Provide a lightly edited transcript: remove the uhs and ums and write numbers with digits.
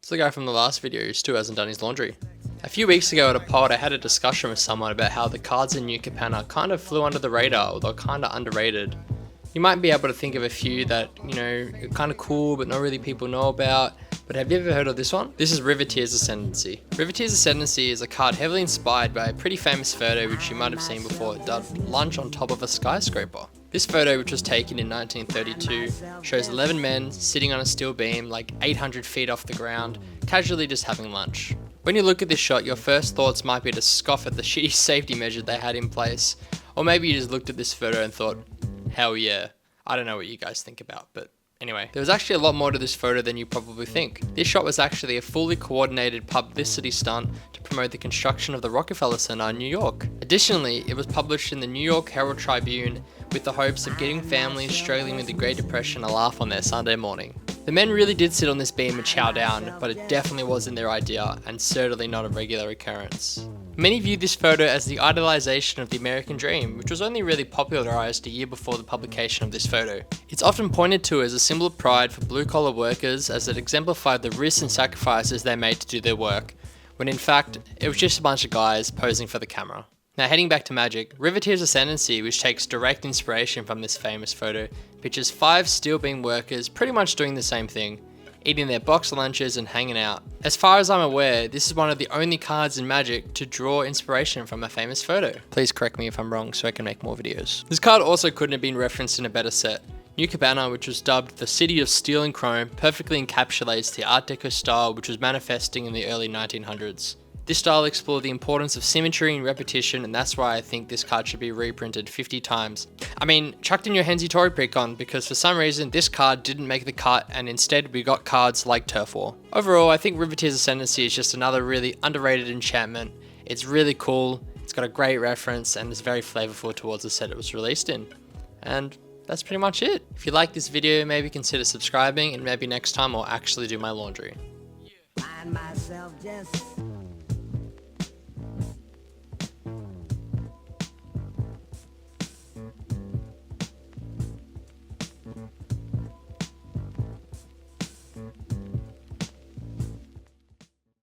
It's the guy from the last video who still hasn't done his laundry. A few weeks ago at a pod, I had a discussion with someone about how the cards in New Capenna kind of flew under the radar, or they're kind of underrated. You might be able to think of a few that, are kind of cool but not really people know about, but have you ever heard of this one? This is Riveteer's Ascendancy. Riveteer's Ascendancy is a card heavily inspired by a pretty famous photo which you might have seen before, dubbed Lunch on Top of a Skyscraper. This photo, which was taken in 1932, shows 11 men sitting on a steel beam like 800 feet off the ground, casually just having lunch. When you look at this shot, your first thoughts might be to scoff at the shitty safety measures they had in place, or maybe you just looked at this photo and thought, hell yeah. I don't know what you guys think about, but anyway, there was actually a lot more to this photo than you probably think. This shot was actually a fully coordinated publicity stunt to promote the construction of the Rockefeller Center in New York. Additionally, it was published in the New York Herald Tribune with the hopes of getting families struggling with the Great Depression a laugh on their Sunday morning. The men really did sit on this beam and chow down, but it definitely wasn't their idea, and certainly not a regular occurrence. Many viewed this photo as the idealization of the American dream, which was only really popularized a year before the publication of this photo. It's often pointed to as a symbol of pride for blue-collar workers, as it exemplified the risks and sacrifices they made to do their work, when in fact, it was just a bunch of guys posing for the camera. Now heading back to magic, Riveteer's Ascendancy, which takes direct inspiration from this famous photo, pictures 5 steel beam workers pretty much doing the same thing, eating their box lunches and hanging out. As far as I'm aware, this is one of the only cards in Magic to draw inspiration from a famous photo. Please correct me if I'm wrong so I can make more videos. This card also couldn't have been referenced in a better set. New Capenna, which was dubbed the City of Steel and Chrome, perfectly encapsulates the Art Deco style which was manifesting in the early 1900s. This style explored the importance of symmetry and repetition, and that's why I think this card should be reprinted 50 times. I mean, chucked in your Hensi Tori pick on, because for some reason this card didn't make the cut and instead we got cards like Turf War. Overall, I think Riveteer's Ascendancy is just another really underrated enchantment. It's really cool, it's got a great reference, and it's very flavorful towards the set it was released in. And that's pretty much it. If you like this video, maybe consider subscribing, and maybe next time I'll actually do my laundry. Find myself just